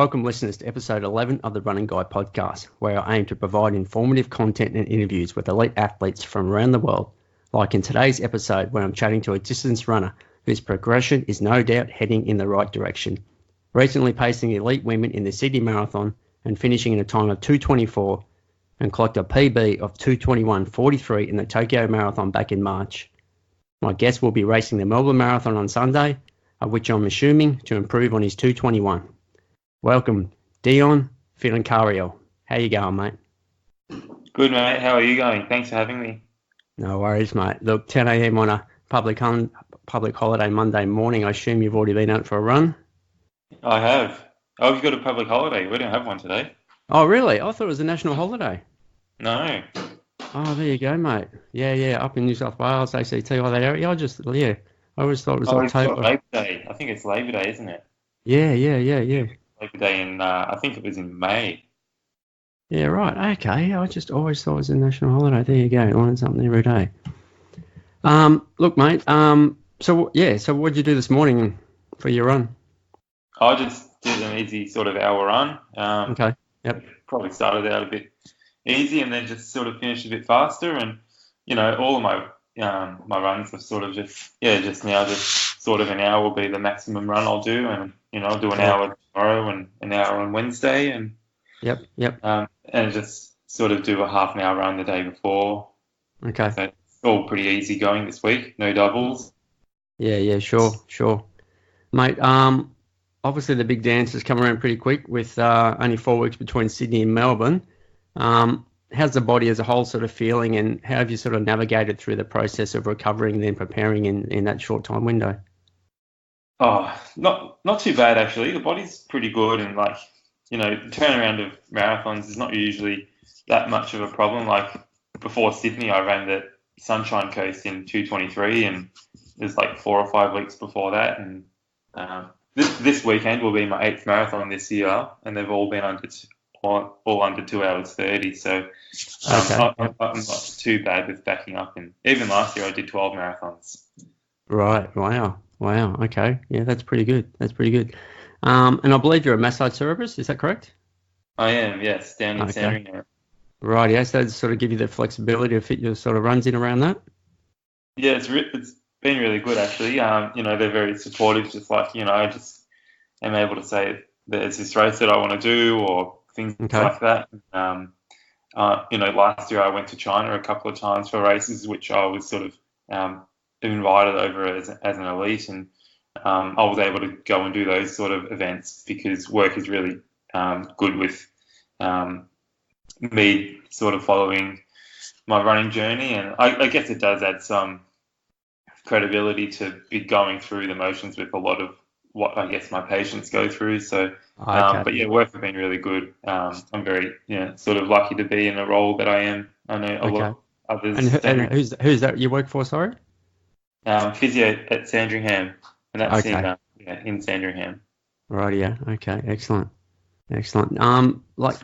Welcome listeners to episode 11 of the Running Guy podcast, where I aim to provide informative content and interviews with elite athletes from around the world, like in today's episode where I'm chatting to a distance runner whose progression is no doubt heading in the right direction. Recently pacing elite women in the Sydney Marathon and finishing in a time of 2:24 and clocked a PB of 2:21.43 in the Tokyo Marathon back in March. My guest will be racing the Melbourne Marathon on Sunday, of which I'm assuming to improve on his 2:21. Welcome, Dion Finocchiaro. How you going, mate? Good, mate. How are you going? Thanks for having me. No worries, mate. Look, 10 a.m. on a public holiday Monday morning. I assume you've already been out for a run? I have. Oh, you've got a public holiday. We don't have one today. Oh, really? I thought it was a national holiday. No. Oh, there you go, mate. Yeah. Up in New South Wales, ACT, all that area. I always thought it was October. Labor Day. I think it's Labor Day, isn't it? Yeah. Labor Day in, I think it was in May. Yeah, right. Okay. I just always thought it was a national holiday. There you go. Learn something every day. Look, mate. So what did you do this morning for your run? I just did an easy sort of hour run. Okay. Yep. Probably started out a bit easy and then just sort of finished a bit faster. And, all of my runs are sort of just now just sort of an hour will be the maximum run I'll do. And, I'll do an hour tomorrow and an hour on Wednesday. And Yep. And just sort of do a half an hour run the day before. Okay. So it's all pretty easy going this week. No doubles. Yeah, sure. Mate, obviously the big dance has come around pretty quick with only 4 weeks between Sydney and Melbourne. How's the body as a whole sort of feeling, and how have you sort of navigated through the process of recovering and then preparing in that short time window? Oh, not too bad actually. The body's pretty good, and the turnaround of marathons is not usually that much of a problem. Like before Sydney, I ran the Sunshine Coast in 2:23, and it was like 4 or 5 weeks before that. And this weekend will be my 8th marathon this year, and they've all been under 2 hours 30. So I'm not too bad with backing up. And even last year, I did 12 marathons. Right. Wow. Okay. Yeah, that's pretty good. And I believe you're a massage therapist, is that correct? I am, yes, down in Sandringham. Right, yeah, so to sort of give you the flexibility to fit your sort of runs in around that? Yeah, it's been really good actually. They're very supportive, just like, I just am able to say there's this race that I want to do or things like that. Last year I went to China a couple of times for races, which I was sort of invited over as an elite, and I was able to go and do those sort of events because work is really good with me sort of following my running journey. And I guess it does add some credibility to be going through the motions with a lot of what I guess my patients go through. So, but yeah, work has been really good. I'm very, sort of lucky to be in a role that I am. I know a lot of others. And who's that you work for, sorry? Physio at Sandringham. And that's in Sandringham. Right, yeah. Okay, excellent. Like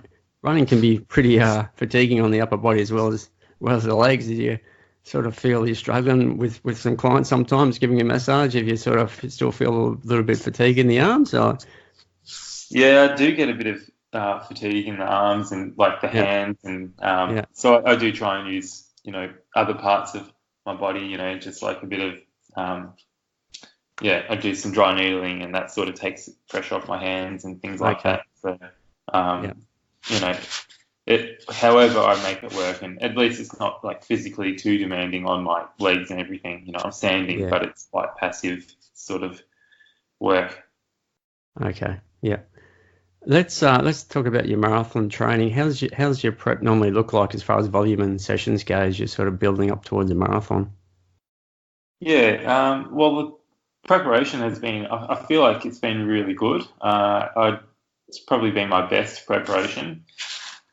running can be pretty fatiguing on the upper body as well as the legs. Do you sort of feel you're struggling with some clients sometimes giving a massage if you sort of still feel a little bit fatigue in the arms? Or? Yeah, I do get a bit of fatigue in the arms and like the hands, and so I do try and use other parts of my body, just like a bit of I do some dry needling, and that sort of takes pressure off my hands and things like that. So, however I make it work, and at least it's not like physically too demanding on my legs and everything. I'm standing, but it's quite passive sort of work. Okay, yeah. Let's talk about your marathon training. How's your prep normally look like as far as volume and sessions go as you're sort of building up towards a marathon? Yeah, well, the preparation has been, I feel like it's been really good. It's probably been my best preparation,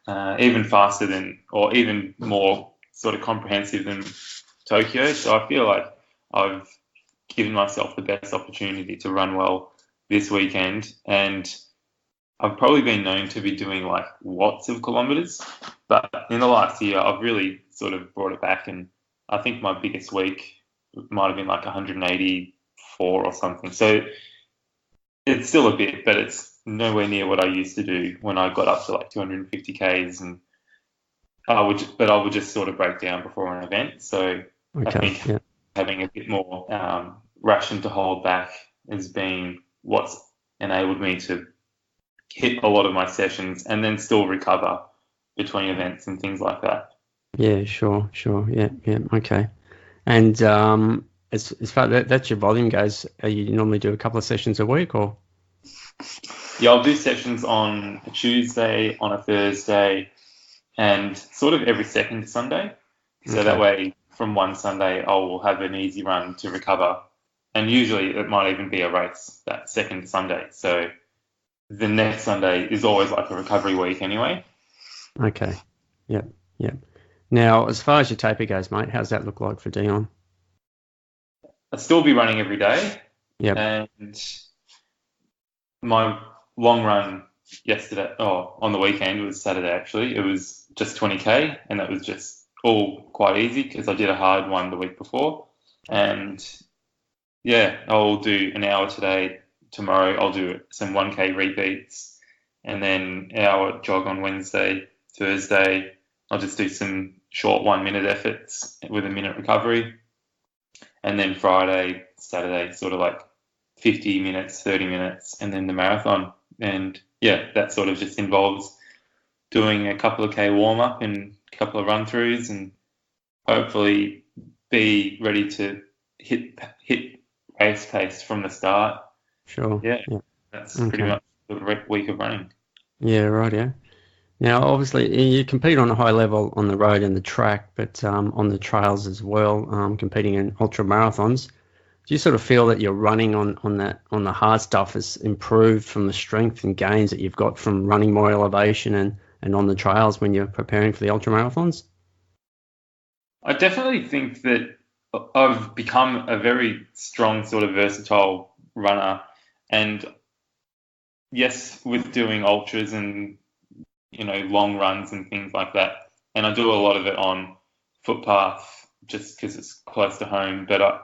even faster than, or even more sort of comprehensive than Tokyo. So I feel like I've given myself the best opportunity to run well this weekend, and I've probably been known to be doing like lots of kilometers, but in the last year I've really sort of brought it back, and I think my biggest week might have been like 184 or something. So it's still a bit, but it's nowhere near what I used to do when I got up to like 250 Ks, and I would just sort of break down before an event. So I Okay. think Yeah. having a bit more ration to hold back has been what's enabled me to hit a lot of my sessions and then still recover between events and things like that. Yeah. Sure. Sure. Yeah. Yeah. Okay. And as far that's your volume goes, you normally do a couple of sessions a week, or? Yeah, I'll do sessions on a Tuesday, on a Thursday, and sort of every second Sunday. So that Okay. way, from one Sunday, I will have an easy run to recover. And usually it might even be a race that second Sunday. So the next Sunday is always like a recovery week anyway. Okay. Yep. Yep. Now, as far as your taper goes, mate, how's that look like for Dion? I'll still be running every day. Yep. And my long run on the weekend, it was Saturday actually, it was just 20K, and that was just all quite easy because I did a hard one the week before. And yeah, I'll do an hour today. Tomorrow I'll do some 1K repeats, and then an hour jog on Wednesday. Thursday I'll just do some short 1 minute efforts with a minute recovery, and then Friday, Saturday, sort of like 50 minutes, 30 minutes, and then the marathon. And yeah, that sort of just involves doing a couple of K warm up and a couple of run throughs, and hopefully be ready to hit race pace from the start. Sure. Yeah, Yeah. that's pretty much the week of running. Yeah. Right. Yeah. Now, obviously, you compete on a high level on the road and the track, but on the trails as well, competing in ultra marathons. Do you sort of feel that your running on the hard stuff has improved from the strength and gains that you've got from running more elevation and on the trails when you're preparing for the ultra marathons? I definitely think that I've become a very strong, sort of versatile runner. And yes, with doing ultras and, long runs and things like that, and I do a lot of it on footpath just because it's close to home. But I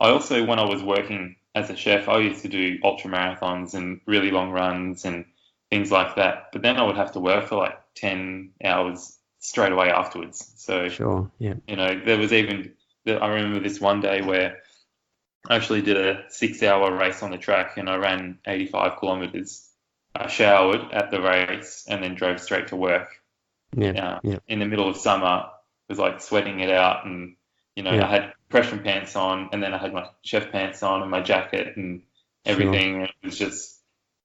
also, when I was working as a chef, I used to do ultra marathons and really long runs and things like that. But then I would have to work for like 10 hours straight away afterwards. So, Sure. Yeah. there was I remember this one day where I actually did a 6 hour race on the track, and I ran 85 kilometers. I showered at the race and then drove straight to work. Yeah. Yeah. In the middle of summer, was like sweating it out, and Yeah. I had compression pants on, and then I had my chef pants on and my jacket and everything. Sure. And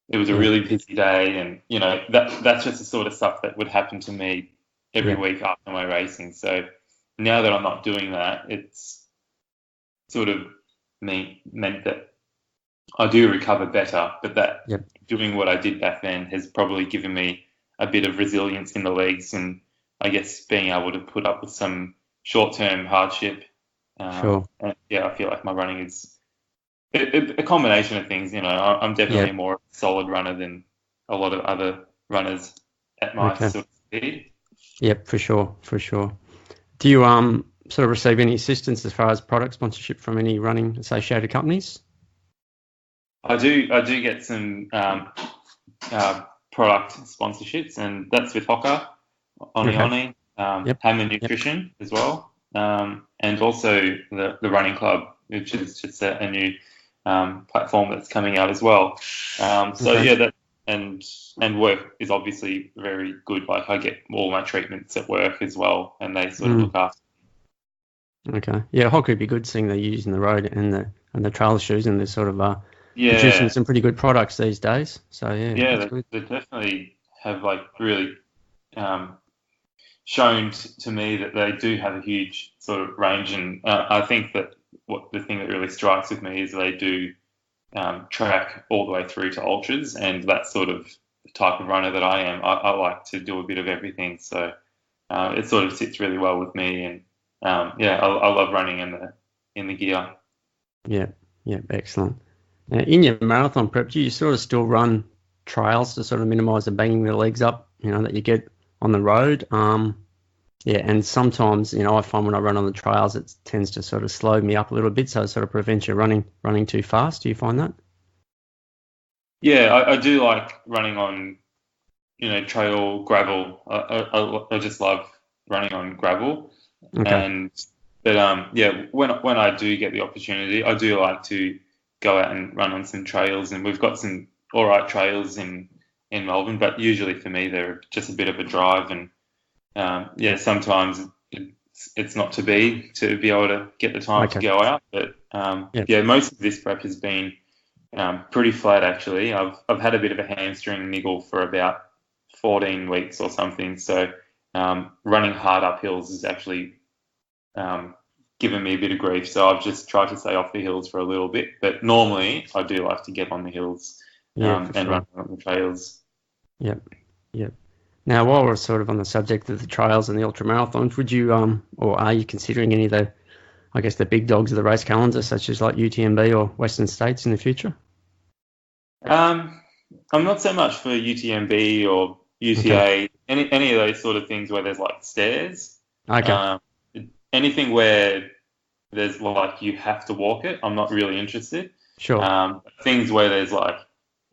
it was a really busy day, and that's just the sort of stuff that would happen to me every week after my racing. So now that I'm not doing that, it's sort of meant that I do recover better, but that doing what I did back then has probably given me a bit of resilience in the legs, and I guess being able to put up with some short-term hardship. Sure. And yeah, I feel like my running is a combination of things. I'm definitely a more solid runner than a lot of other runners at my sort of speed. Yep, for sure, for sure. Do you sort of receive any assistance as far as product sponsorship from any running associated companies? I do get some product sponsorships, and that's with Hoka, Oni, Hammer Nutrition as well, and also the Running Club, which is just a new platform that's coming out as well. That and work is obviously very good. Like I get all my treatments at work as well, and they sort of look after. Okay, yeah, Hoka would be good, seeing they're using the road and the trail shoes, and they're sort of producing some pretty good products these days. So they definitely have like really shown to me that they do have a huge sort of range, and I think that the thing that really strikes with me is they do track all the way through to ultras, and that's sort of the type of runner that I am. I like to do a bit of everything, so it sort of sits really well with me, and I love running in the gear. Yeah, excellent. Now, in your marathon prep, do you sort of still run trails to sort of minimise the banging the legs up, that you get on the road? And sometimes, I find when I run on the trails, it tends to sort of slow me up a little bit, so it sort of prevents you running too fast. Do you find that? Yeah, I do like running on, trail, gravel. I just love running on gravel. Okay. And but yeah, when I do get the opportunity, I do like to go out and run on some trails, and we've got some all right trails in Melbourne. But usually for me, they're just a bit of a drive, and yeah, sometimes it's not to be able to get the time to Okay. go out. But Yeah. yeah, most of this prep has been pretty flat actually. I've had a bit of a hamstring niggle for about 14 weeks or something, so running hard up hills is actually um, given me a bit of grief. So I've just tried to stay off the hills for a little bit. But normally, I do like to get on the hills Yeah, for and run sure. on the trails. Yep. Yep. Now, while we're sort of on the subject of the trails and the ultra marathons, would you or are you considering any of the, I guess, the big dogs of the race calendar, such as like UTMB or Western States in the future? Um, I'm not so much for UTMB or Okay. UTA, any of those sort of things where there's like stairs. Okay. Um, anything where there's like you have to walk it, I'm not really interested. Sure. Things where there's like,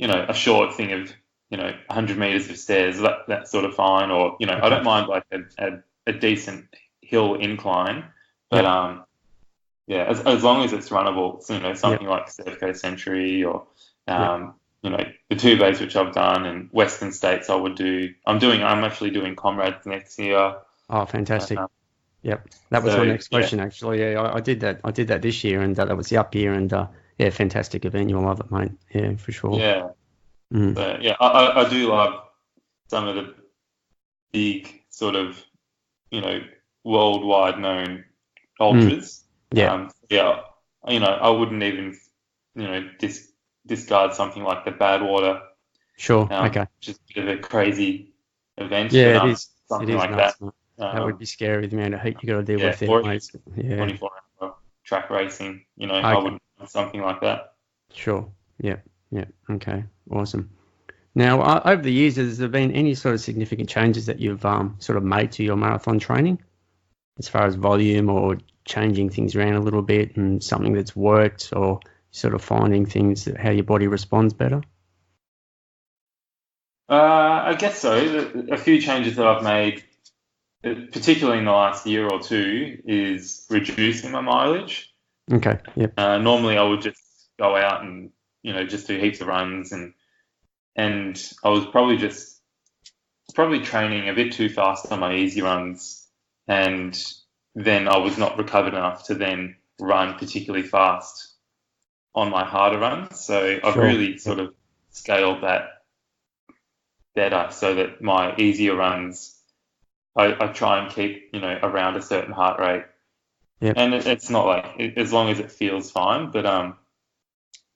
a short thing of, 100 meters of stairs, that's sort of fine. Or, I Okay. don't mind like a decent hill incline, but Yep. yeah, as long as it's runnable, so, Yep. something like Surf Coast Century or, Yep. the two bays which I've done and Western States I would do. I'm actually doing Comrades next year. Oh, fantastic. Uh, Yep. That was my so next yeah, question, actually. Yeah, I did that. I did that this year, and that was the up year, and yeah, fantastic event. You'll love it, mate. Yeah, for sure. yeah. Mm. So yeah, I do love some of the big sort of, you know, worldwide known Mm. ultras. Yeah. Yeah, I wouldn't even, discard something like the Badwater, Sure. Okay. just a bit of a crazy event, Yeah, but it is. It something is like that. nuts, mate. That would Um, be scary, the amount of heat you got to deal yeah, with there, or even mate. Yeah. 24-hour track racing. I Okay. wouldn't want something like that. Sure. Yep. Yep. Okay. Awesome. Now, over the years, has there been any sort of significant changes that you've sort of made to your marathon training, as far as volume or changing things around a little bit, and something that's worked, or sort of finding things that how your body responds better? I guess so. A few changes that I've made, particularly in the last year or two, is reducing my mileage. Okay. Yep. Normally, I would just go out and just do heaps of runs, and I was probably training a bit too fast on my easy runs, and then I was not recovered enough to then run particularly fast on my harder runs. So I've Sure. really Yep. sort of scaled that better so that my easier runs, I try and keep, around a certain heart rate. Yep. And it's not like, as long as it feels fine, but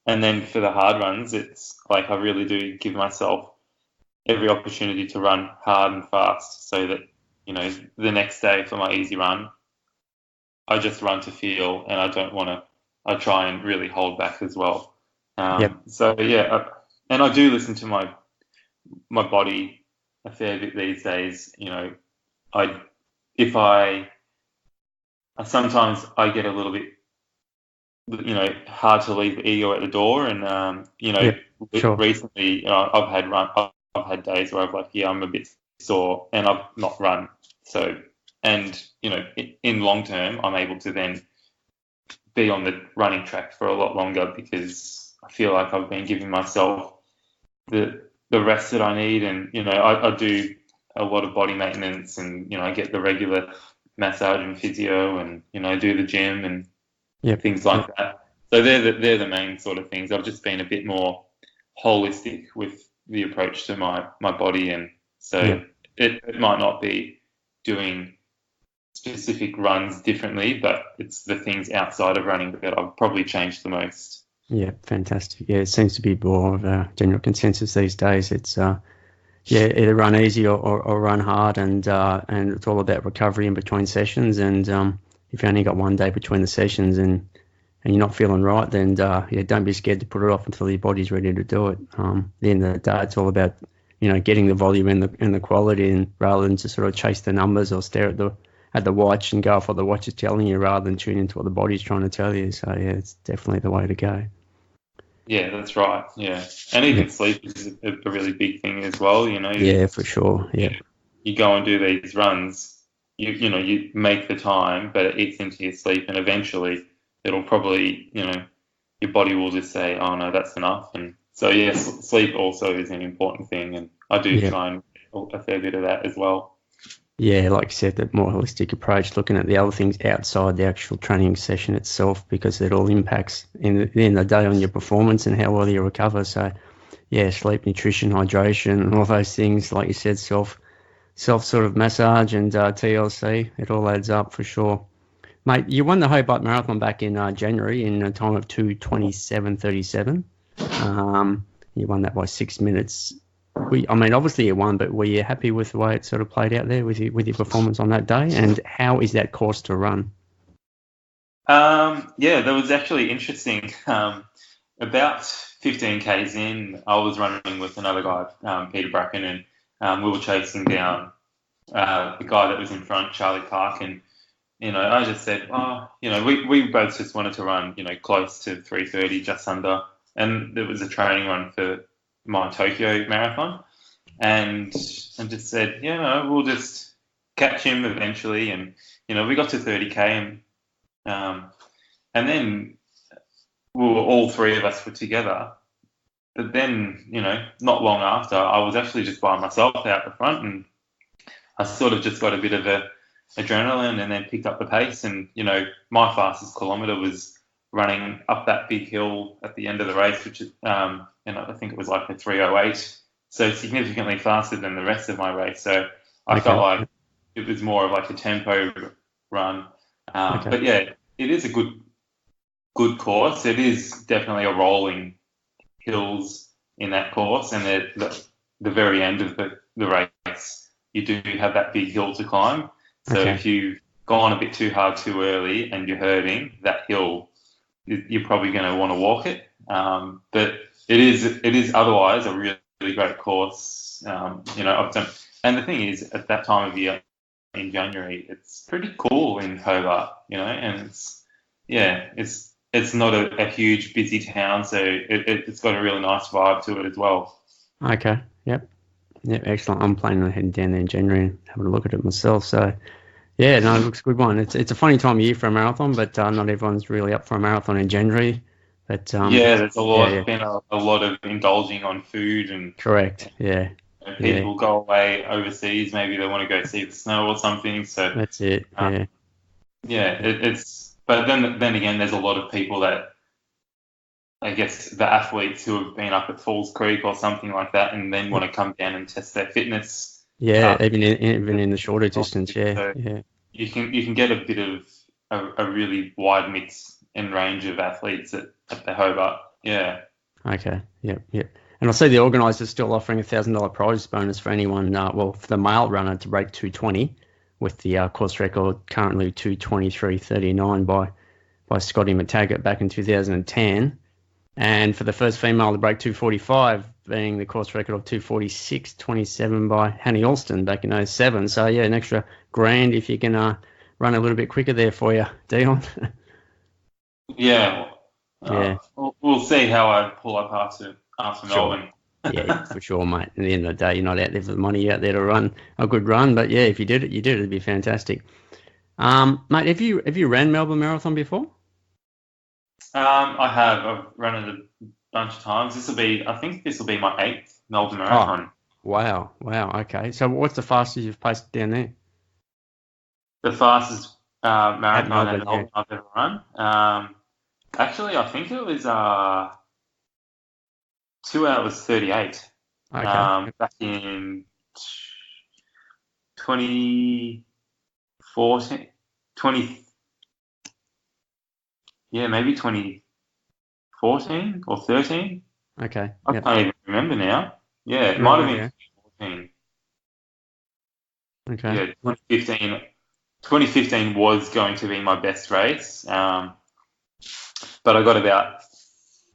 and then for the hard runs, it's like I really do give myself every opportunity to run hard and fast so that, the next day for my easy run, I just run to feel and I don't want to, I try and really hold back as well. Yep. So yeah, and I do listen to my body a fair bit these days. I if I sometimes I get a little bit, hard to leave the ego at the door, and Yep. Sure. recently, I've had days where I've like, yeah, I'm a bit sore, and I've not run. So, and in long term, I'm able to then be on the running track for a lot longer because I feel like I've been giving myself the rest that I need, and I do a lot of body maintenance, and I get the regular massage and physio, and do the gym and Yep. things Yep. like that. So they're the main sort of things. I've just been a bit more holistic with the approach to my body, and so Yep. it might not be doing specific runs differently, but it's the things outside of running that I've probably changed the most. Yeah, fantastic. Yeah, it seems to be more of a general consensus these days. It's yeah, either run easy or run hard, and it's all about recovery in between sessions. And if you only got one day between the sessions and you're not feeling right, then yeah, don't be scared to put it off until your body's ready to do it. At the end of the day, it's all about getting the volume and the quality, and rather than just sort of chase the numbers or stare at the watch and go off what the watch is telling you, rather than tune into what the body's trying to tell you. So yeah, it's definitely the way to go. Yeah, that's right. Yeah, and even sleep is a really big thing as well. Yeah, for sure. Yeah. You go and do these runs, you make the time, but it eats into your sleep, and eventually it'll probably, your body will just say, "Oh no, that's enough." And so yes, sleep also is an important thing, and I do Yeah. try and get a fair bit of that as well. Yeah, like you said, that more holistic approach, looking at the other things outside the actual training session itself, because it all impacts in the end of the day on your performance and how well you recover. So, yeah, sleep, nutrition, hydration, and all those things, like you said, self sort of massage and TLC, it all adds up for sure. Mate, you won the Hobart Marathon back in January in a time of 2:27:37. You won that by 6 minutes. I mean, obviously you won, but were you happy with the way it sort of played out there with your performance on that day? And how is that course to run? Yeah, that was actually interesting. About 15 k's in, I was running with another guy, Peter Bracken, and we were chasing down the guy that was in front, Charlie Park, and I just said, oh, we both just wanted to run, close to 3:30, just under, and it was a training run for my Tokyo marathon, and just said, we'll just catch him eventually, and we got to 30k, and then all three of us were together. But then, not long after, I was actually just by myself out the front, and I sort of just got a bit of adrenaline and then picked up the pace. And, my fastest kilometre was running up that big hill at the end of the race, which is, I think it was like a 3:08. So significantly faster than the rest of my race. So I felt like it was more of like a tempo run. But yeah, it is a good course. It is definitely a rolling hills in that course, and the very end of the race, you do have that big hill to climb. So if you've gone a bit too hard too early and you're hurting, that hill, you're probably going to want to walk it. But it is otherwise a really, really great course. I've done, and the thing is, at that time of year in January, it's pretty cool in Hobart, and it's not a huge busy town, so it's got a really nice vibe to it as well. Okay, yep, excellent. I'm planning on heading down there in January and having a look at it myself. So, yeah, no, it looks a good one. It's a funny time of year for a marathon, but not everyone's really up for a marathon in January. But there's been a lot of indulging on food and correct, yeah. People go away overseas, maybe they want to go see the snow or something. So that's it. It's. But then again, there's a lot of people that, I guess, the athletes who have been up at Falls Creek or something like that, and then want to come down and test their fitness. Yeah, even in the shorter distance. So you can get a bit of a really wide mix and range of athletes at the Hobart. Yeah. Okay. Yep. And I see the organisers still offering $1,000 prize bonus for anyone, for the male runner to break 2:20, with the course record currently 2:23:39 by Scotty McTaggart back in 2010. And for the first female to break 2:45, being the course record of 2:46:27 by Hanny Alston back in 2007. So, yeah, an extra grand if you can run a little bit quicker there for you, Dion. Yeah. We'll see how I pull up after Melbourne. Yeah, for sure, mate. At the end of the day, you're not out there for the money, you're out there to run a good run. But yeah, if you did it, it'd be fantastic. Mate, have you ran Melbourne Marathon before? I have. I've run it a bunch of times. I think this will be my 8th Melbourne Marathon. Oh, wow. Okay. So what's the fastest you've placed down there? The fastest marathon at Melbourne I've ever run. Actually, I think it was 2 hours 38. Okay. Back in 2014, maybe 2014 or 13. Okay. I can't even remember now. Yeah, it might have been 2014. Okay. Yeah, 2015. 2015 was going to be my best race, but I got about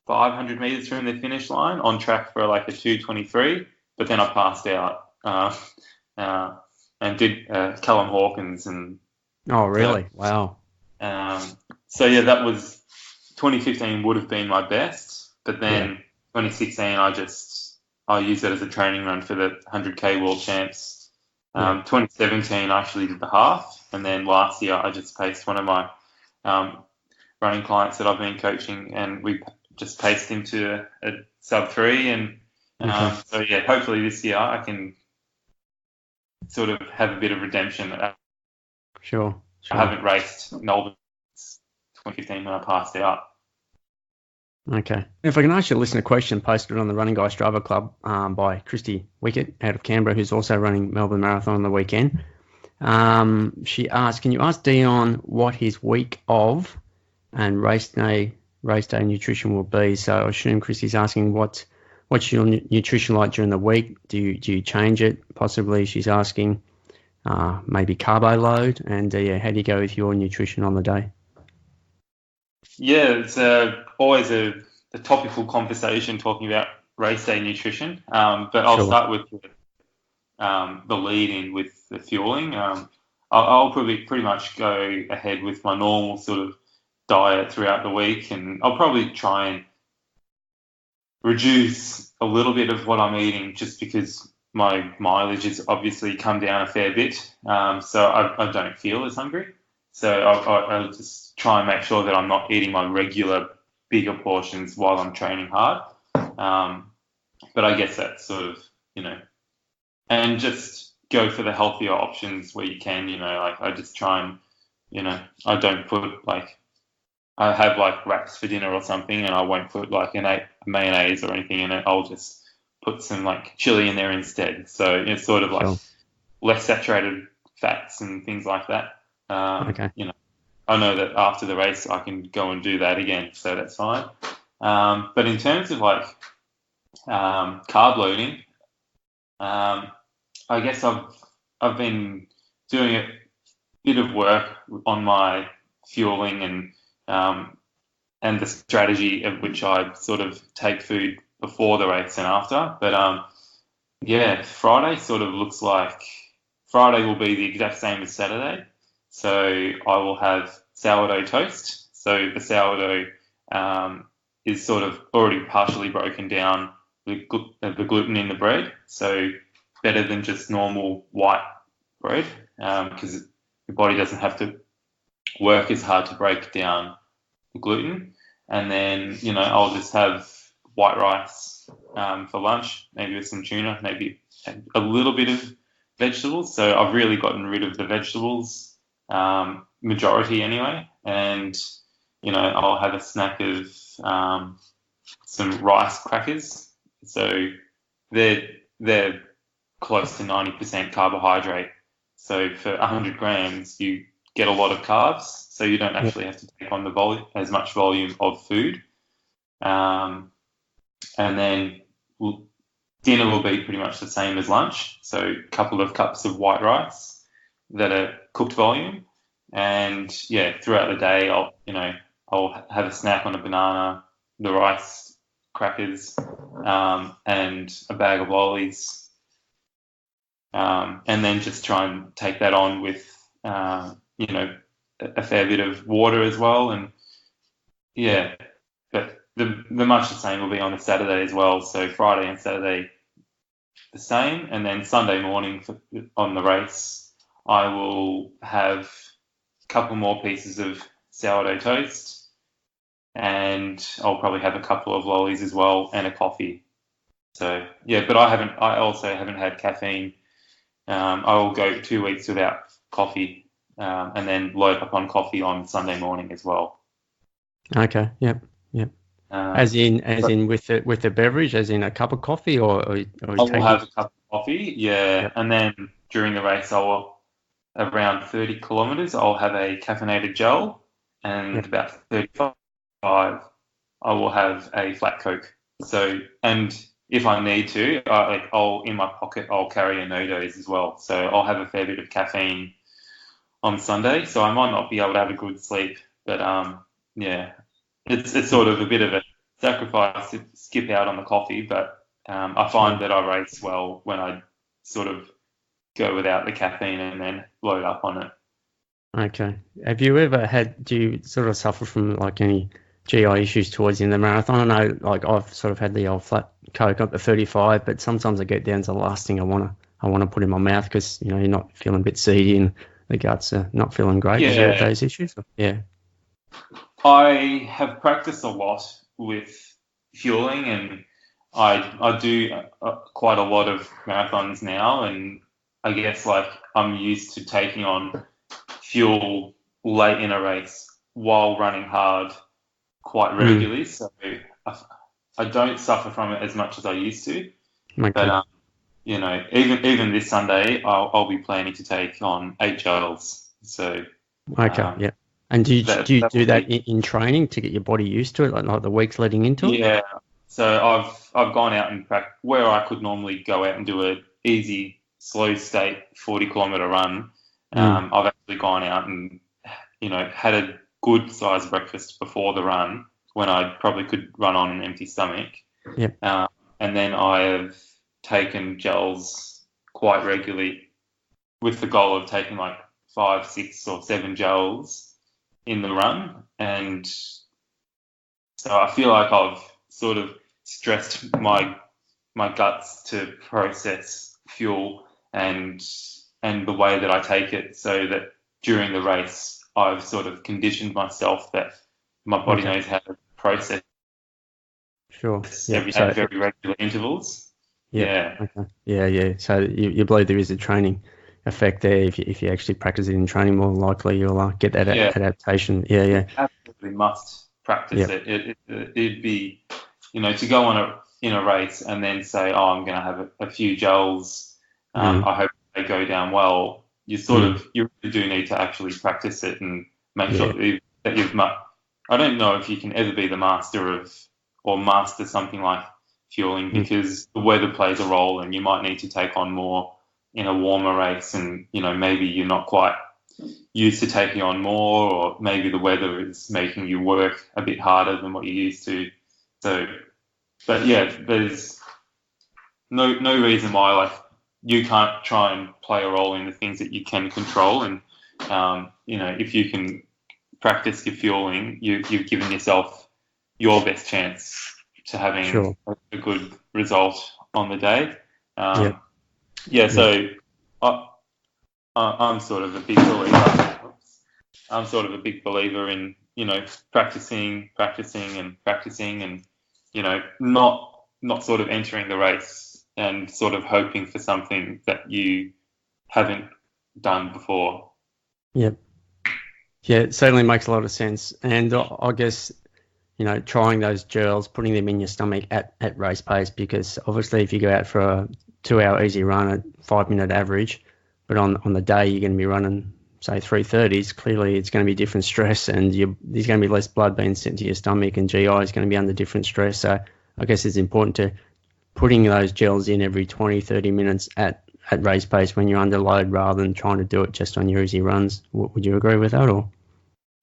500 meters from the finish line, on track for like a 2:23, but then I passed out and did Callum Hawkins and. Oh, really? Wow. So yeah, that was 2015 would have been my best, But then 2016, I used it as a training run for the 100K World Champs. 2017, I actually did the half. And then last year, I just paced one of my running clients that I've been coaching, and we just paced him to a sub 3. And so, yeah, hopefully this year I can sort of have a bit of redemption. Sure. I haven't raced Melbourne since 2015 when I passed out. Okay. If I can ask you a listener question posted on the Running Guy Strava Club by Christy Wickett out of Canberra, who's also running Melbourne Marathon on the weekend. She asked, can you ask Dion what his week of and race day nutrition will be? So I assume Christy's asking what's your nutrition like during the week? Do you change it? Possibly she's asking maybe carbo load, and how do you go with your nutrition on the day? Yeah, it's always a topical conversation talking about race day nutrition, but I'll start with the lead-in with the fueling. I'll probably pretty much go ahead with my normal sort of diet throughout the week, and I'll probably try and reduce a little bit of what I'm eating just because my mileage has obviously come down a fair bit, so I don't feel as hungry. So I'll just try and make sure that I'm not eating my regular bigger portions while I'm training hard. But I guess that's sort of, and just go for the healthier options where you can, like I just try and, I don't put I have wraps for dinner or something, and I won't put a mayonnaise or anything in it. I'll just put some chili in there instead. So it's sort of less saturated fats and things like that. Okay. I know that after the race I can go and do that again, so that's fine. But in terms of carb loading, I guess I've been doing a bit of work on my fueling and the strategy of which I sort of take food before the race and after. But Friday sort of looks like Friday will be the exact same as Saturday. So I will have sourdough toast. So the sourdough is sort of already partially broken down, the gluten in the bread. So better than just normal white bread, because your body doesn't have to work as hard to break down the gluten. And then, I'll just have white rice for lunch, maybe with some tuna, maybe a little bit of vegetables. So I've really gotten rid of the vegetables, majority anyway. And, I'll have a snack of some rice crackers. So they're close to 90% carbohydrate. So for 100 grams, you get a lot of carbs. So you don't actually have to take on as much volume of food. And then dinner will be pretty much the same as lunch. So a couple of cups of white rice that are cooked volume. And throughout the day, I'll have a snack on a banana, the rice crackers, and a bag of lollies. And then just try and take that on with, a fair bit of water as well. And but the much the same will be on a Saturday as well. So Friday and Saturday the same, and then Sunday morning on the race, I will have a couple more pieces of sourdough toast, and I'll probably have a couple of lollies as well and a coffee. So but I also haven't had caffeine. I will go 2 weeks without coffee, and then load up on coffee on Sunday morning as well. Okay. Yep. As in with the beverage, as in a cup of coffee, or I'll have a cup of coffee, Yep. And then during the race, around 30 kilometers, I'll have a caffeinated gel, and about 35, I will have a flat Coke. So, and if I need to, in my pocket, I'll carry a no-dose as well. So I'll have a fair bit of caffeine on Sunday. So I might not be able to have a good sleep, but it's sort of a bit of a sacrifice to skip out on the coffee. But I find that I race well when I sort of go without the caffeine and then load up on it. Okay. Have you ever do you sort of suffer from any GI issues towards the end of the marathon. I know, like I've sort of had the old flat Coke up to 35, but sometimes I get down to the last thing I want to put in my mouth because you're not feeling a bit seedy and the guts are not feeling great. Is there Yeah, those issues? Yeah. I have practiced a lot with fueling, and I do quite a lot of marathons now, and I guess like I'm used to taking on fuel late in a race while running hard quite Mm. regularly, so I don't suffer from it as much as I used to. But Okay. even this Sunday, I'll be planning to take on 8 gels. So Okay. um, Yeah. And do you that will do that be in training to get your body used to it, like the weeks leading into it? yeah. So I've gone out and where I could normally go out and do a easy slow state 40-kilometer run. Mm. I've actually gone out and had a good sized breakfast before the run when I probably could run on an empty stomach. Yep. Uh, and then I have taken gels quite regularly with the goal of taking like 5, 6, or 7 gels in the run. And so I feel like I've sort of stressed my guts to process fuel and the way that I take it so that during the race I've sort of conditioned myself that my body Okay. knows how to process Sure. Yep. every So at very regular intervals. yep. Yeah, Okay. Yeah. Yeah. So you believe there is a training effect there. If you actually practice it in training, more likely you'll get that yeah, adaptation. Yeah. you Yeah. absolutely must practice Yep. it. It'd be, to go on in a race and then say, oh, I'm going to have a few gels. Mm. I hope they go down well. Mm. You really do need to actually practice it and make sure Yeah. that you've. I don't know if you can ever be the master of or master something like fueling Mm. because the weather plays a role and you might need to take on more in a warmer race and maybe you're not quite used to taking on more, or maybe the weather is making you work a bit harder than what you used to. So, but yeah, there's no reason why like you can't try and play a role in the things that you can control, and if you can practice your fueling, you've given yourself your best chance to having Sure. a good result on the day. Yep. Um, yeah, Yep. so I, I'm sort of a big believer. I'm sort of a big believer in practicing, and not sort of entering the race and sort of hoping for something that you haven't done before. Yep. Yeah. It certainly makes a lot of sense. And I guess trying those gels, putting them in your stomach at race pace, because obviously if you go out for a 2 hour easy run at 5 minute average, but on the day you're going to be running, say 3:30s, clearly it's going to be different stress and there's going to be less blood being sent to your stomach and GI is going to be under different stress. So I guess it's important to putting those gels in every 20, 30 minutes at race pace when you're under load rather than trying to do it just on your easy runs. Would you agree with that? Or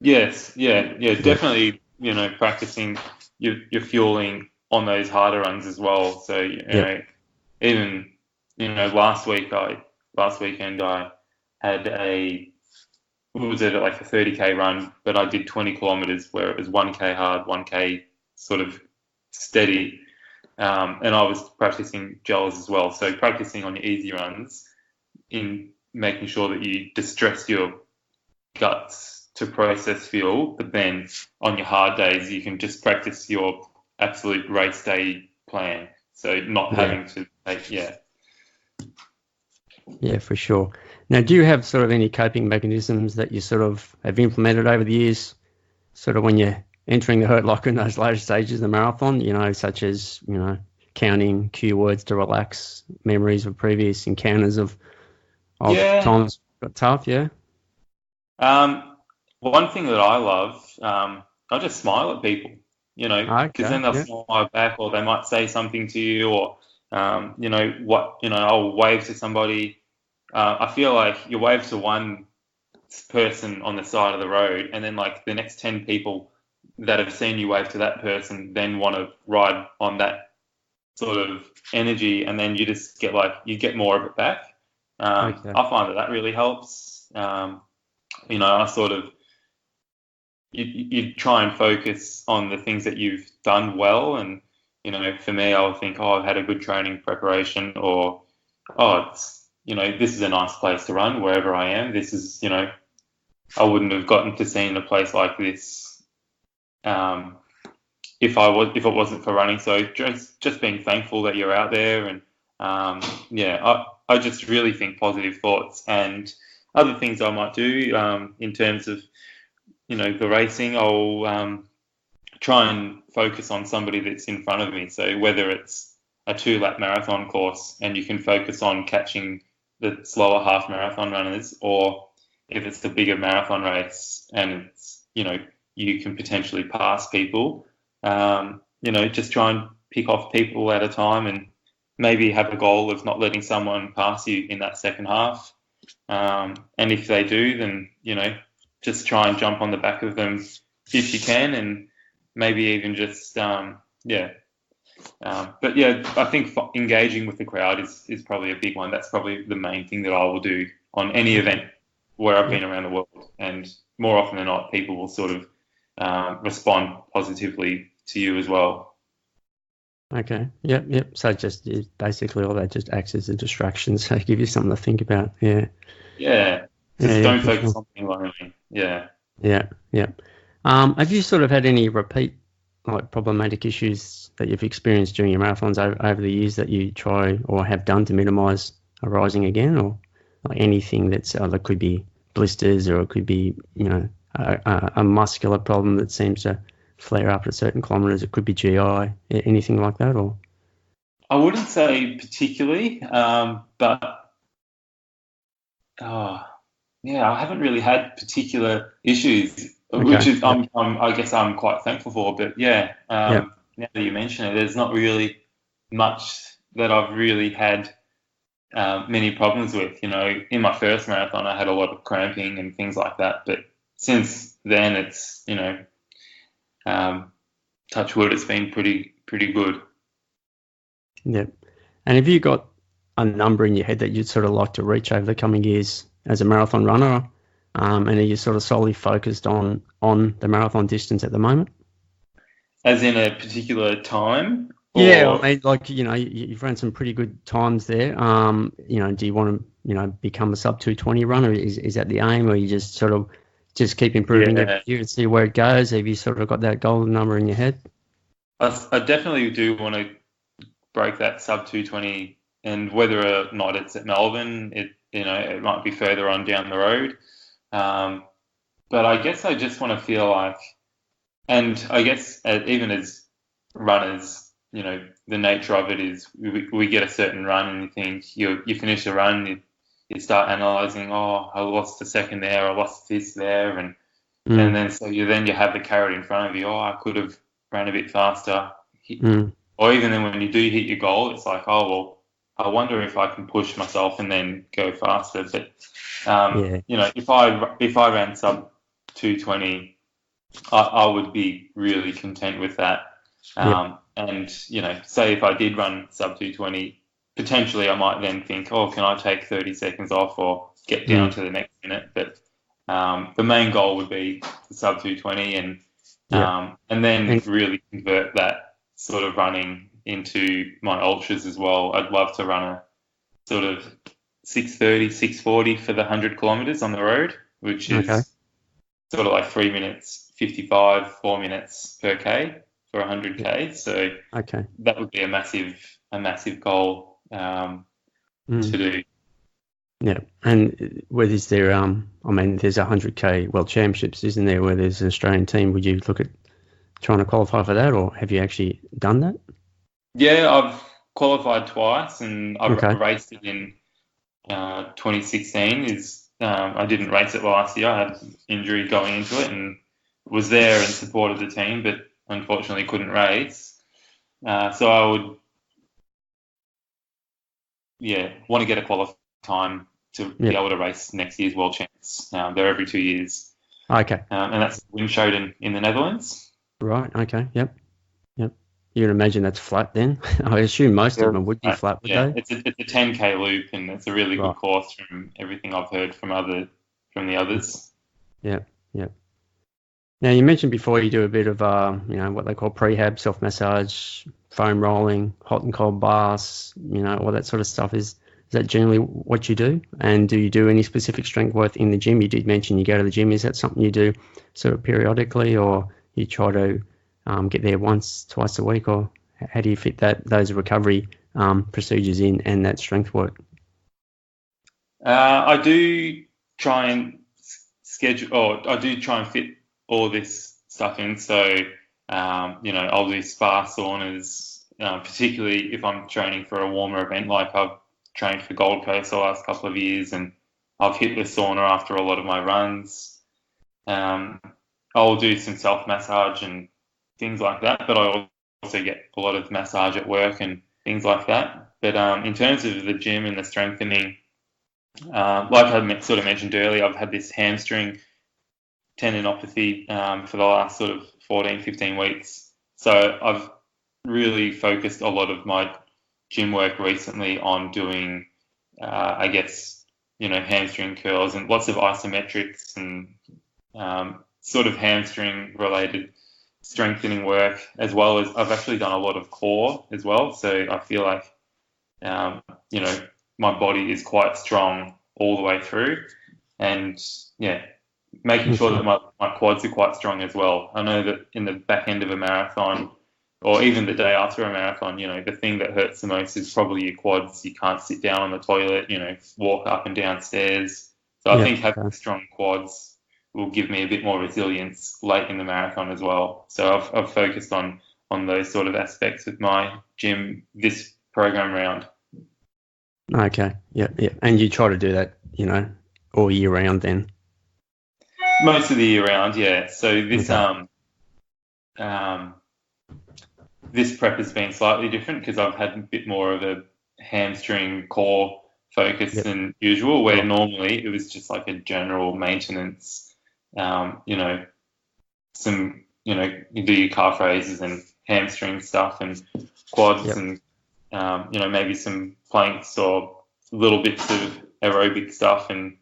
Yes, yeah, yeah, definitely. Practicing your fueling on those harder runs as well. So yep, even last weekend I had what was it, like a 30K run, but I did 20 kilometers where it was 1K hard, 1K sort of steady. And I was practicing gels as well. So practicing on your easy runs in making sure that you distress your guts to process fuel, but then on your hard days, you can just practice your absolute race day plan. So not yeah. having to take, yeah. Yeah, for sure. Now, do you have sort of any coping mechanisms that you sort of have implemented over the years, sort of when you're entering the hurt locker in those later stages of the marathon, such as, counting cue words to relax, memories of previous encounters of Yeah. times got tough, yeah? One thing that I love, I just smile at people, because Okay, then they'll yeah, smile back, or they might say something to you, or I'll wave to somebody. I feel like you wave to one person on the side of the road, and then like the next 10 people that have seen you wave to that person then want to ride on that sort of energy, and then you just get you get more of it back. okay, I find that really helps. I sort of you try and focus on the things that you've done well. And, for me, I would think, oh, I've had a good training preparation, or, oh, this is a nice place to run wherever I am. This is, I wouldn't have gotten to see in a place like this if it wasn't for running. So just being thankful that you're out there, and I just really think positive thoughts. And other things I might do in terms of the racing, I'll try and focus on somebody that's in front of me. So whether it's a 2-lap marathon course and you can focus on catching the slower half marathon runners, or if it's the bigger marathon race and it's, you can potentially pass people, just try and pick off people at a time, and maybe have a goal of not letting someone pass you in that second half. And if they do, then, just try and jump on the back of them if you can, and maybe even just, but yeah, I think engaging with the crowd is probably a big one. That's probably the main thing that I will do on any event where I've been around the world. And more often than not, people will sort of respond positively to you as well. Okay. Yep. So just basically all that just acts as a distraction, so give you something to think about. Yeah. Yeah. Just don't focus on being lonely. Yeah. Yeah. Have you sort of had any repeat problematic issues that you've experienced during your marathons over the years that you try or have done to minimise arising again, or anything that's that could be blisters, or it could be a muscular problem that seems to flare up at certain kilometres? It could be GI, anything like that, or? I wouldn't say particularly, but I haven't really had particular issues, which is I guess I'm quite thankful for. But now that you mention it, there's not really much that I've really had many problems with. In my first marathon, I had a lot of cramping and things like that, but since then, it's touch wood, it's been pretty good. Yeah. And have you got a number in your head that you'd sort of like to reach over the coming years as a marathon runner? And are you sort of solely focused on the marathon distance at the moment? As in a particular time? Yeah, I mean, you've run some pretty good times there. Do you want to, become a sub 220 runner? Is that the aim, or you just sort of just keep improving every year and see where it goes? Have you sort of got that golden number in your head? I definitely do want to break that sub 220, and whether or not it's at Melbourne, it might be further on down the road. But I guess I just want to feel like, and I guess even as runners, the nature of it is we get a certain run, and you think you finish a run, you start analysing, oh, I lost a second there, I lost this there, and then so you have the carrot in front of you, oh, I could have ran a bit faster. Or even then when you do hit your goal, it's like, oh, well, I wonder if I can push myself and then go faster. But, if I ran sub 220, I would be really content with that. And, say if I did run sub 220, potentially I might then think, oh, can I take 30 seconds off or get down to the next minute? But the main goal would be sub 220, and then really convert that sort of running into my ultras as well. I'd love to run a sort of 6:30, 6:40 for the 100 kilometres on the road, which is sort of like 3 minutes 55, 4 minutes per K for 100K. So that would be a massive goal to do. Yeah, and where is there? I mean, there's 100K World Championships, isn't there? Where there's an Australian team. Would you look at trying to qualify for that, or have you actually done that? Yeah, I've qualified twice, and I raced it in 2016. I didn't race it last year. I had an injury going into it, and was there and supported the team, but unfortunately couldn't race. So I would, want to get a qualified time to be able to race next year's World Champs. They're every 2 years. Okay. And that's Winschoten in the Netherlands. Right. Okay. Yep. You'd imagine that's flat then. I assume most of them would be flat, would they? It's a 10K loop, and it's a really good course from everything I've heard from the others. Yeah. Now, you mentioned before you do a bit of, what they call prehab, self-massage, foam rolling, hot and cold baths, all that sort of stuff. Is that generally what you do? And do you do any specific strength work in the gym? You did mention you go to the gym. Is that something you do sort of periodically, or you try to get there once, twice a week, or how do you fit those recovery procedures in and that strength work? I do try and schedule, or I do try and fit all this stuff in. So, I'll do spa saunas, particularly if I'm training for a warmer event. Like I've trained for Gold Coast the last couple of years, and I've hit the sauna after a lot of my runs. Um, I'll do some self massage and things like that, but I also get a lot of massage at work and things like that. But in terms of the gym and the strengthening, like I sort of mentioned earlier, I've had this hamstring tendinopathy for the last sort of 14, 15 weeks. So I've really focused a lot of my gym work recently on doing, hamstring curls and lots of isometrics and sort of hamstring related strengthening work, as well as I've actually done a lot of core as well. So I feel like, my body is quite strong all the way through, and making sure that my quads are quite strong as well. I know that in the back end of a marathon, or even the day after a marathon, the thing that hurts the most is probably your quads. You can't sit down on the toilet, walk up and down stairs. So I think having strong quads will give me a bit more resilience late in the marathon as well. So I've focused on those sort of aspects with my gym this program round. Okay. Yeah. And you try to do that, all year round then? Most of the year round, yeah. So this this prep has been slightly different because I've had a bit more of a hamstring core focus than usual, where normally it was just like a general maintenance, some, you do your calf raises and hamstring stuff and quads and, maybe some planks or little bits of aerobic stuff. And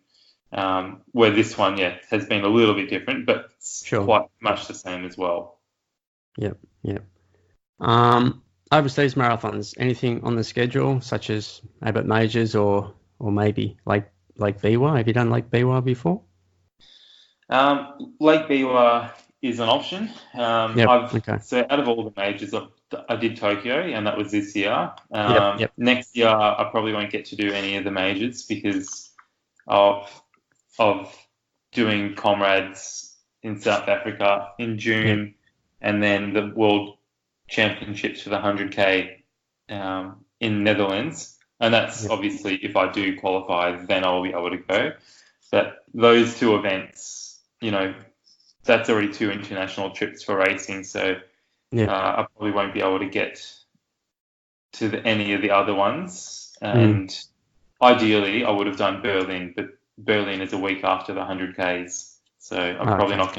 where this one, has been a little bit different, but quite much the same as well. Yep. Overseas marathons, anything on the schedule, such as Abbott Majors or maybe Lake Biwa? Have you done Lake Biwa before? Lake Biwa is an option. So out of all the majors, I did Tokyo, and that was this year. Next year, I probably won't get to do any of the majors because of doing Comrades in South Africa in June, and then the World Championships for the 100K in Netherlands. And that's obviously, if I do qualify, then I'll be able to go. But those two events, that's already 2 international trips for racing. So I probably won't be able to get to any of the other ones. And ideally, I would have done Berlin, but Berlin is a week after the 100Ks. So I'm probably not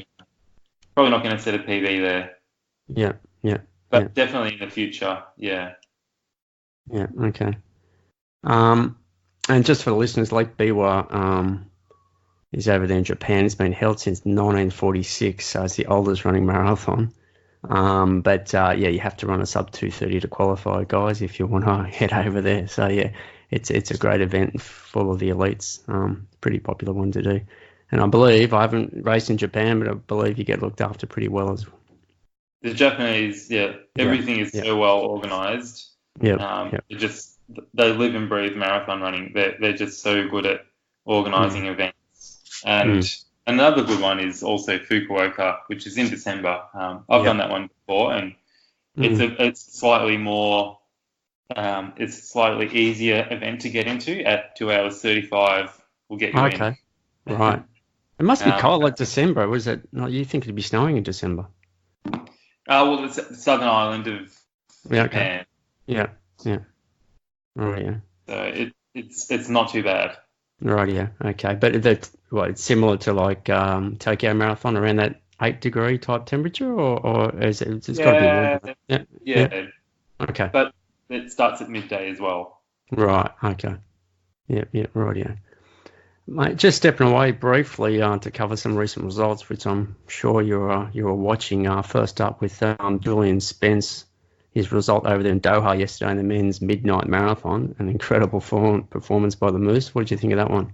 going to set a PB there. But definitely in the future, Yeah, okay. And just for the listeners, Lake Biwa is over there in Japan. It's been held since 1946, so it's the oldest running marathon. But you have to run a sub 2:30 to qualify, guys, if you want to head over there. So it's a great event full of the elites. Pretty popular one to do. And I believe, I haven't raced in Japan, but I believe you get looked after pretty well as well. The Japanese, everything is so well organised. They live and breathe marathon running. They're just so good at organising events. And another good one is also Fukuoka, which is in December. I've done that one before, and it's slightly more, it's a slightly easier event to get into. At 2 hours 35, we'll get you in. Okay, right. It must be cold like December. Was it? No, you think it'd be snowing in December? Well, it's the southern island of Japan. Yeah. Right, yeah. So it's not too bad. Right, yeah. Okay. But it's similar to like Tokyo Marathon, around that 8-degree type temperature, or is it's got to be warmer? Yeah. Okay. But it starts at midday as well. Right, okay. Yeah, right, yeah. Mate, just stepping away briefly to cover some recent results, which I'm sure you were watching. First up with Julian Spence, his result over there in Doha yesterday in the men's midnight marathon, an incredible performance by the Moose. What did you think of that one?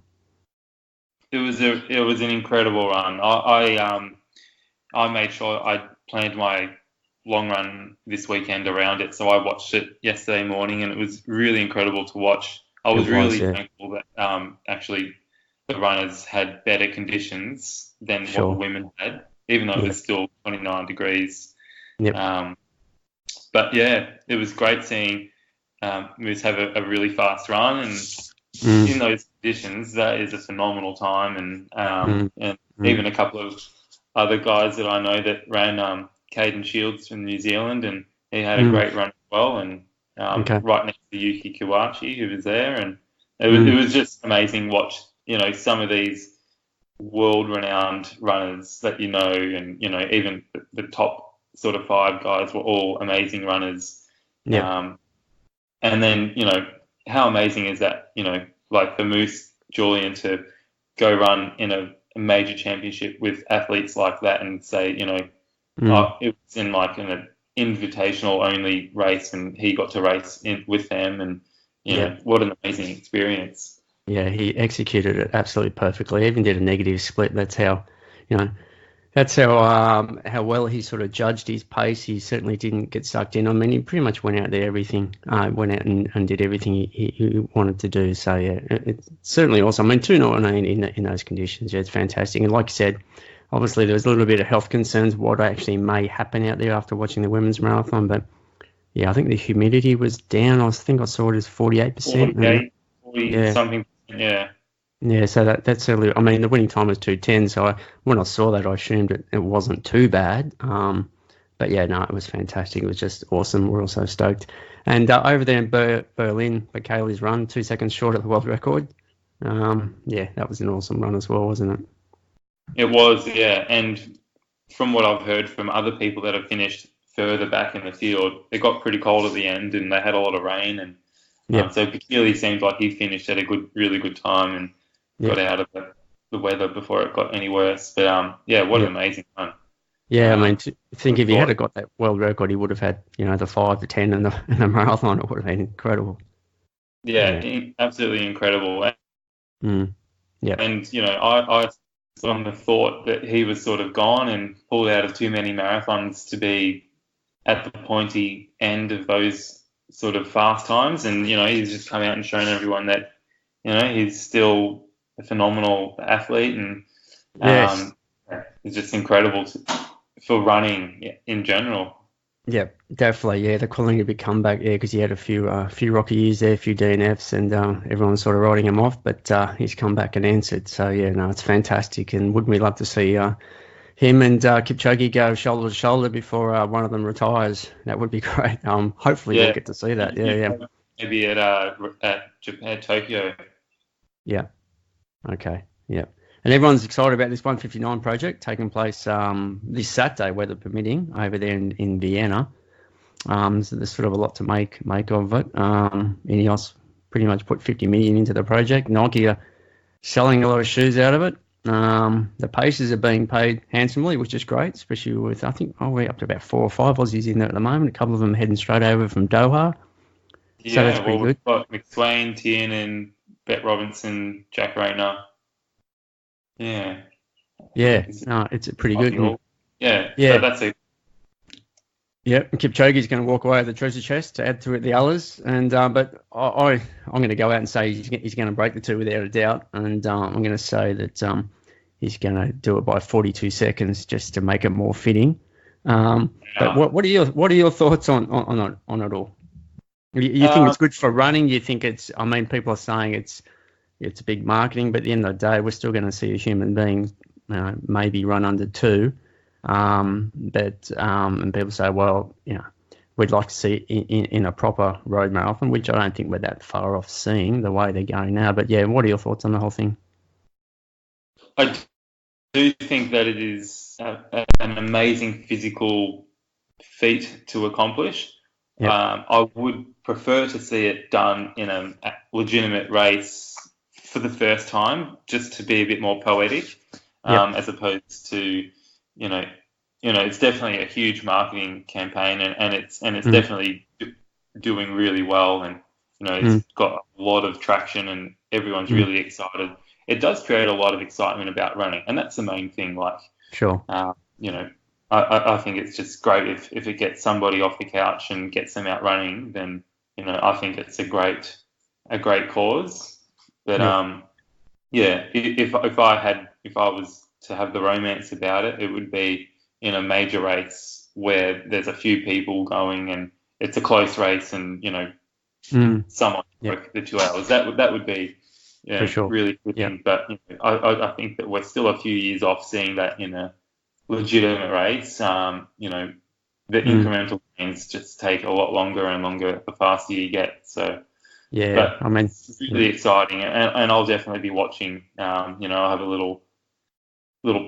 It was an incredible run. I made sure I planned my long run this weekend around it, so I watched it yesterday morning, and it was really incredible to watch. I It was was, really yeah, thankful that actually the runners had better conditions than what the sure, women had, even though it yeah, was still 29 degrees. yep, Um, but yeah, it was great seeing Moose have a really fast run, and in mm, those conditions, that is a phenomenal time. mm, And mm, even a couple of other guys that I know that ran Caden Shields from New Zealand, and he had a mm, great run as well. And okay, right next to Yuki Kawachi, who was there, and it mm, was just amazing. Watch some of these world-renowned runners that and even the top sort of five guys were all amazing runners. yep, Um, and then, how amazing is that, like for Moose Julian to go run in a major championship with athletes like that and say, mm, it was in like an invitational only race and he got to race with them and, yep. what an amazing experience. Yeah, he executed it absolutely perfectly. He even did a negative split. You know, that's how well he sort of judged his pace. He certainly didn't get sucked in. I mean, he pretty much went out there went out and did everything he wanted to do. So yeah, it's certainly awesome. I mean, 2:19 in those conditions, yeah, it's fantastic. And like you said, obviously there was a little bit of health concerns what actually may happen out there after watching the women's marathon, but yeah, I think the humidity was down. I think I saw it as 48%, and 48, 40 yeah. something. Yeah. Yeah, so that's certainly. I mean, the winning time was 2:10. So when I saw that, I assumed it wasn't too bad. But yeah, no, it was fantastic. It was just awesome. We're also stoked. And over there in Berlin, Michaela's run 2 seconds short of the world record. Yeah, that was an awesome run as well, wasn't it? It was, yeah. And from what I've heard from other people that have finished further back in the field, it got pretty cold at the end and they had a lot of rain. And Yep, so Pikili seemed like he finished at a really good time and got yep, out of the weather before it got any worse. But yeah, what an yep. amazing run. Yeah, I mean, think Good if he thought. had got that world record, he would have had, the 5 to 10 and the marathon. It would have been incredible. Yeah, Yeah. absolutely incredible. Mm. Yep. And I was on the thought that he was sort of gone and pulled out of too many marathons to be at the pointy end of those sort of fast times. And, he's just come out and shown everyone that, he's still a phenomenal athlete and Yes. it's just incredible for running in general. Yeah, definitely. Yeah, the quality of a comeback. Yeah, because he had a few rocky years there, a few DNFs, and everyone was sort of writing him off. But he's come back and answered. So yeah, no, it's fantastic. And wouldn't we love to see him and Kipchoge go shoulder to shoulder before one of them retires? That would be great. Hopefully we'll Yeah, get to see that. Yeah, yeah, maybe at Japan, Tokyo. yeah. Okay, yeah. And everyone's excited about this 159 project taking place this Saturday, weather permitting, over there in Vienna. So there's sort of a lot to make of it. Ineos pretty much put 50 million into the project. Nike are selling a lot of shoes out of it. The paces are being paid handsomely, which is great, especially with, I think, we're up to about 4 or 5 Aussies in there at the moment. A couple of them heading straight over from Doha. So that's Yeah, pretty well, we've good. got McSwain, Tiernan, Bet Robinson, Jack Rayner. Yeah, Yeah, it's no, it's pretty good. And ideal. Yeah, so yeah, that's it. yeah, and Kipchoge's going to walk away with the treasure chest to add to it the others, and but I'm going to go out and say he's going to break the two without a doubt, and I'm going to say that he's going to do it by 42 seconds just to make it more fitting. But Yeah. what are your thoughts on it all? You think Uh, it's good for running? You think it's? I mean, people are saying it's a big marketing, but at the end of the day, we're still going to see a human being maybe run under two. And people say, well, we'd like to see it in a proper road marathon, which I don't think we're that far off seeing the way they're going now. But yeah, what are your thoughts on the whole thing? I do think that it is an amazing physical feat to accomplish. Yep. I would prefer to see it done in a legitimate race for the first time, just to be a bit more poetic, as opposed to, it's definitely a huge marketing campaign, and it's definitely doing really well, and it's got a lot of traction, and everyone's really excited. It does create a lot of excitement about running, and that's the main thing. Like, sure, I think it's just great if it gets somebody off the couch and gets them out running, then I think it's a great cause. But if I was to have the romance about it, it would be in a major race where there's a few people going and it's a close race, and someone work the 2 hours. That would be for sure. really good. But I think that we're still a few years off seeing that in a legitimate race. The incremental gains just take a lot longer and longer the faster you get. So it's really exciting, and I'll definitely be watching. I'll have a little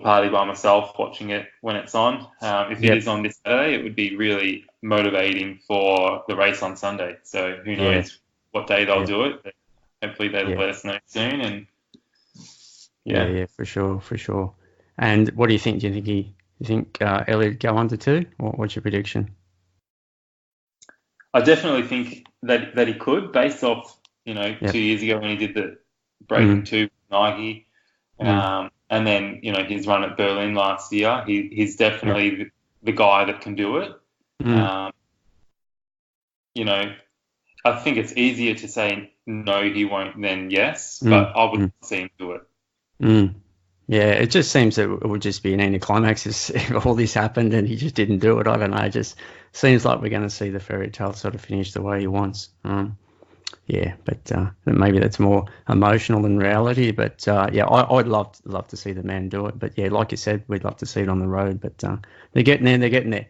party by myself watching it when it's on. If it is on this Saturday, it would be really motivating for the race on Sunday. So who knows what day they'll do it, but hopefully they'll let us know soon. And for sure. And what do you think? Do you think Elliot go under 2? What's your prediction? I definitely think that he could, based off 2 years ago when he did the breaking 2 with Nike, and then his run at Berlin last year. He's definitely the guy that can do it. I think it's easier to say no, he won't, than yes, but I would see him do it. Yeah, it just seems that it would just be an anticlimax if all this happened and he just didn't do it. I don't know. It just seems like we're going to see the fairy tale sort of finish the way he wants. But maybe that's more emotional than reality. But I'd love to see the man do it. But like you said, we'd love to see it on the road. But they're getting there.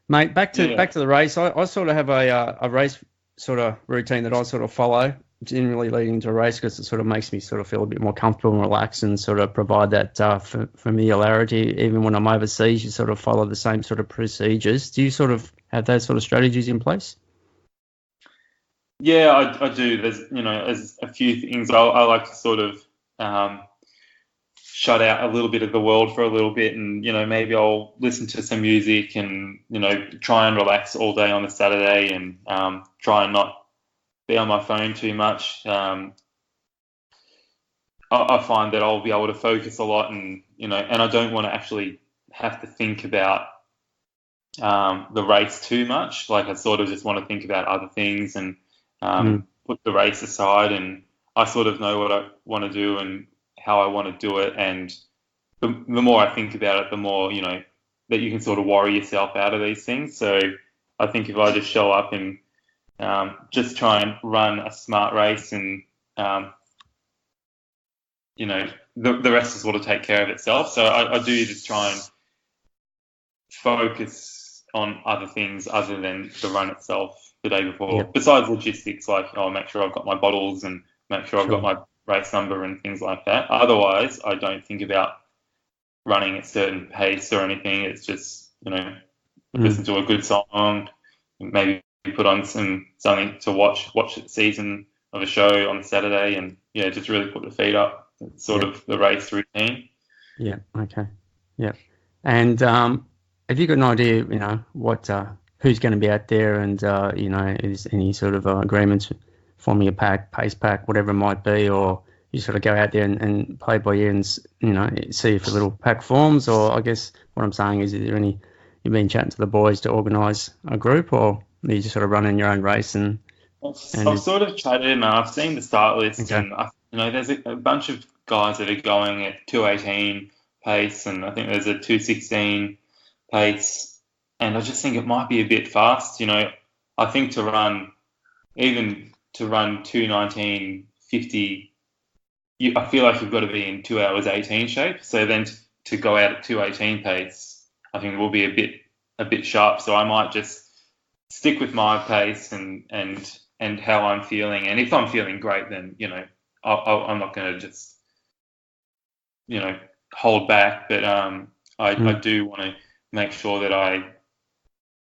Mate, back to the race. I sort of have a race sort of routine that I sort of follow, generally leading to a race, because it sort of makes me sort of feel a bit more comfortable and relaxed, and sort of provide that familiarity. Even when I'm overseas, you sort of follow the same sort of procedures. Do you sort of have those sort of strategies in place? Yeah, I do. There's a few things I like to sort of shut out a little bit of the world for a little bit, and maybe I'll listen to some music and try and relax all day on the Saturday, and try and not be on my phone too much. I find that I'll be able to focus a lot, and and I don't want to actually have to think about the race too much. Like, I sort of just want to think about other things and put the race aside, and I sort of know what I want to do and how I want to do it. And the more I think about it, the more that you can sort of worry yourself out of these things. So I think if I just show up and just try and run a smart race, and the rest is sort of take care of itself. So I do just try and focus on other things other than the run itself the day before. Besides logistics, like I'll make sure I've got my bottles and make sure I've got my race number and things like that. Otherwise, I don't think about running at certain pace or anything. It's just listen to a good song, maybe put on something to watch the season of a show on Saturday, and just really put the feet up. It's sort of the race routine. Yeah. Okay. Yeah. And have you got an idea, what who's going to be out there, and is any sort of agreements forming a pace pack, whatever it might be, or you sort of go out there and play by ear and see if a little pack forms? Or I guess what I'm saying is there any, you've been chatting to the boys to organise a group, or are you just sort of running your own race? And I've sort of chatted, and I've seen the start list, and there's a bunch of guys that are going at 2:18 pace, and I think there's a 2:16 pace, and I just think it might be a bit fast. I think to run 2:19.50, I feel like you've got to be in 2 hours 18 shape. So then to go out at 2:18 pace, I think it will be a bit sharp. So I might just stick with my pace and how I'm feeling. And if I'm feeling great, then I'm not going to just hold back. But I do want to make sure that I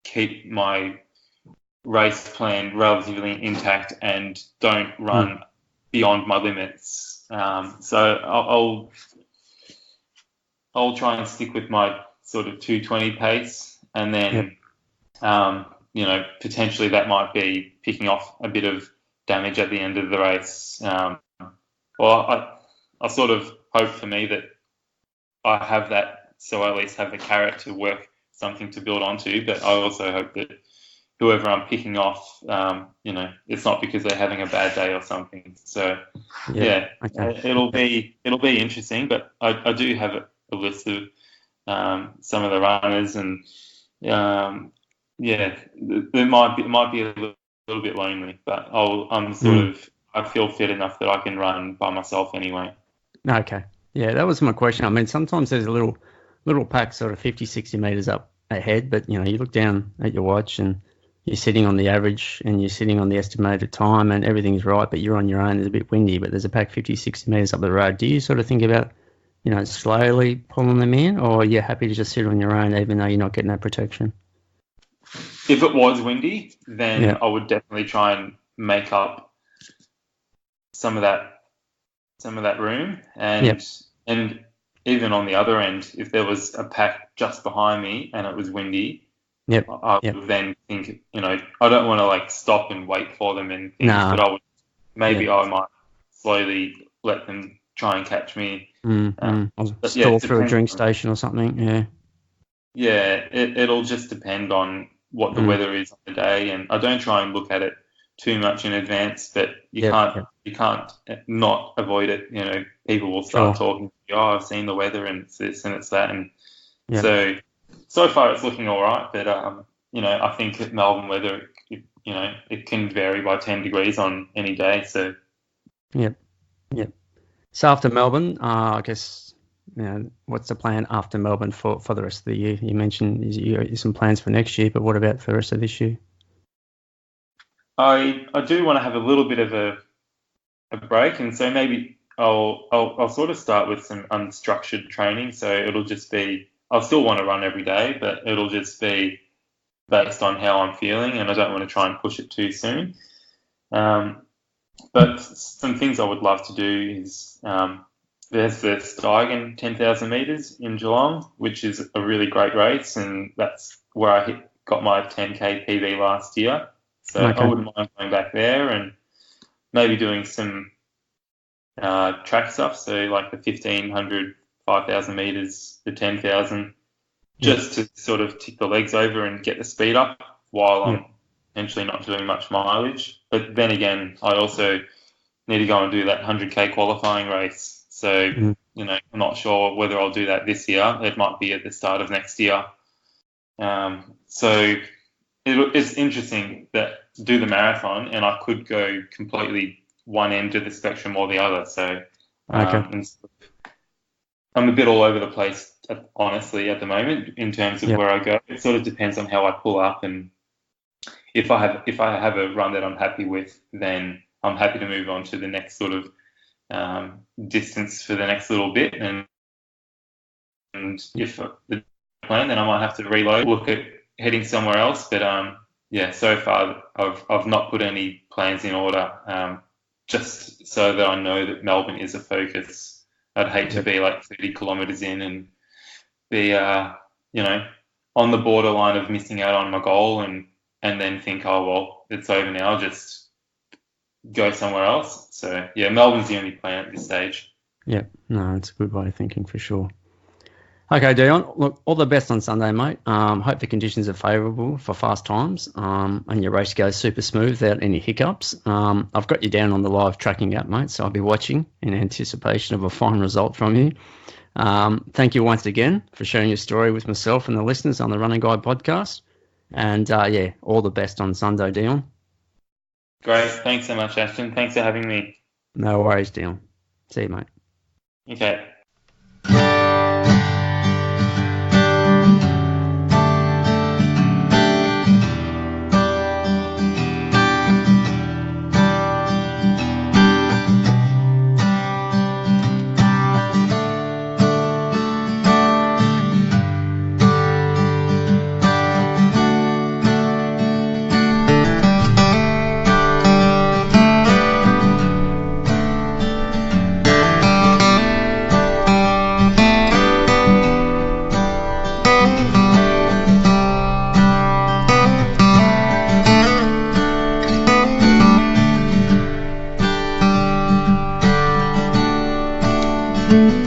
keep my race plan relatively intact and don't run beyond my limits. So I'll try and stick with my sort of 2:20 pace, and then potentially that might be picking off a bit of damage at the end of the race. I sort of hope for me that I have that, so I at least have the carrot to work something to build onto. But I also hope that whoever I'm picking off, it's not because they're having a bad day or something. So Okay. it'll be interesting. But I do have a list of some of the runners, and it might be a little bit lonely, but I feel fit enough that I can run by myself anyway. Okay. Yeah, that was my question. I mean, sometimes there's a little pack sort of 50, 60 meters up ahead, but you look down at your watch and you're sitting on the average and you're sitting on the estimated time and everything's right, but you're on your own. It's a bit windy, but there's a pack 50, 60 meters up the road. Do you sort of think about, slowly pulling them in, or you're happy to just sit on your own even though you're not getting that protection? If it was windy, then I would definitely try and make up some of that room, and even on the other end, if there was a pack just behind me and it was windy, I would then think, I don't want to like stop and wait for them and things, but I might slowly let them try and catch me. Stall through a drink station or something. It'll just depend on what the weather is on the day, and I don't try and look at it too much in advance, but you can't not avoid it. People will start talking, I've seen the weather and it's this and it's that, and so far it's looking all right, but I think at Melbourne weather, it can vary by 10 degrees on any day. So So after Melbourne, I guess, what's the plan after Melbourne for the rest of the year? You mentioned you some plans for next year, but what about for the rest of this year? I do want to have a little bit of a break, and so maybe I'll sort of start with some unstructured training. So it'll just be, I'll still want to run every day, but it'll just be based on how I'm feeling, and I don't want to try and push it too soon. But some things I would love to do is there's the Steigen 10,000 metres in Geelong, which is a really great race, and that's where I got my 10K PB last year. So I wouldn't mind going back there and maybe doing some track stuff, so like the 1,500, 5,000 metres, the 10,000, just to sort of tick the legs over and get the speed up while I'm potentially not doing much mileage. But then again, I also need to go and do that 100K qualifying race. So, I'm not sure whether I'll do that this year. It might be at the start of next year. So it's interesting that do the marathon and I could go completely one end of the spectrum or the other. So I'm a bit all over the place, honestly, at the moment in terms of where I go. It sort of depends on how I pull up, and if I have a run that I'm happy with, then I'm happy to move on to the next sort of distance for the next little bit. And if the plan, then I might have to reload, look at heading somewhere else. But so far I've not put any plans in order, just so that I know that Melbourne is a focus. I'd hate to be like 30 kilometres in and be on the borderline of missing out on my goal and then think, oh well, it's over now, just go somewhere else. So Melbourne's the only plan at this stage. Yeah, no, it's a good way of thinking for sure. Okay, Dion, look, all the best on Sunday, mate. Hope the conditions are favourable for fast times and your race goes super smooth without any hiccups. I've got you down on the live tracking app, mate, so I'll be watching in anticipation of a fine result from you. Thank you once again for sharing your story with myself and the listeners on the Running Guide podcast. And, all the best on Sunday, Dion. Great. Thanks so much, Ashton. Thanks for having me. No worries, Dion. See you, mate. Okay. Bye.